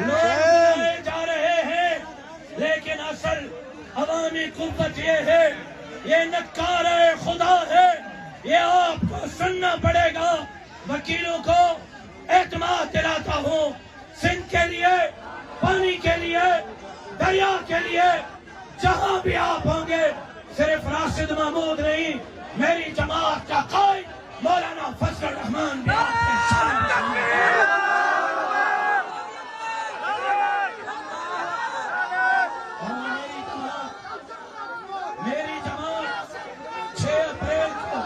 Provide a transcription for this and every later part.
لوگ جا رہے ہیں، لیکن اصل عوامی قوت یہ ہے، یہ نکار خدا ہے، یہ آپ کو سننا پڑے گا۔ وکیلوں کو اعتماد دلاتا ہوں، سندھ کے لیے، پانی کے لیے، دریا کے لیے، جہاں بھی آپ ہوں گے، صرف راشد محمود نہیں، میری جماعت کا قائد مولانا فضل الرحمان بھی آپ کے سامنے میری جماعت 6 اپریل کو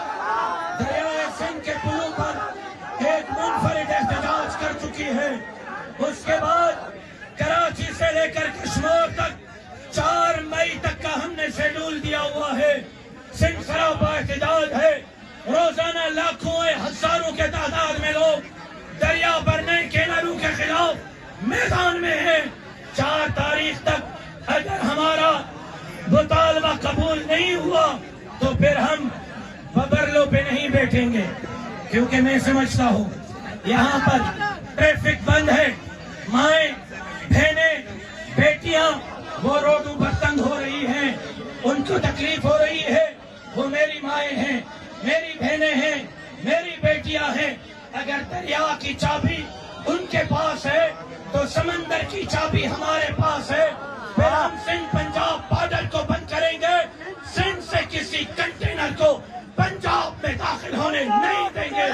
دریائے سندھ کے پلوں پر ایک منفرد احتجاج کر چکی ہے۔ اس کے بعد کراچی سے لے کر کشمیر تک 4 مئی تک کا ہم نے شیڈول دیا ہوا ہے۔ سندھ سراپا احتجاج ہے، روزانہ لاکھوں ہزاروں کے تعداد میں لوگ دریا بھرنے کینالوں کے خلاف میدان میں ہیں۔ 4 تاریخ تک اگر ہمارا مطالبہ قبول نہیں ہوا تو پھر ہم ببرلوں پہ نہیں بیٹھیں گے، کیونکہ میں سمجھتا ہوں یہاں پر ٹریفک بند ہے، مائیں بہنیں بیٹیاں وہ روڈوں پر تنگ ہو رہی ہیں، ان کو تکلیف ہو رہی ہے، وہ میری مائیں ہیں، میری بہنیں ہیں، میری بیٹیاں ہیں۔ اگر دریا کی چابی ان کے پاس ہے تو سمندر کی چابی ہمارے پاس ہے۔ پھر ہم سندھ پنجاب بارڈر کو بند کریں گے، سندھ سے کسی کنٹینر کو پنجاب میں داخل ہونے نہیں دیں گے۔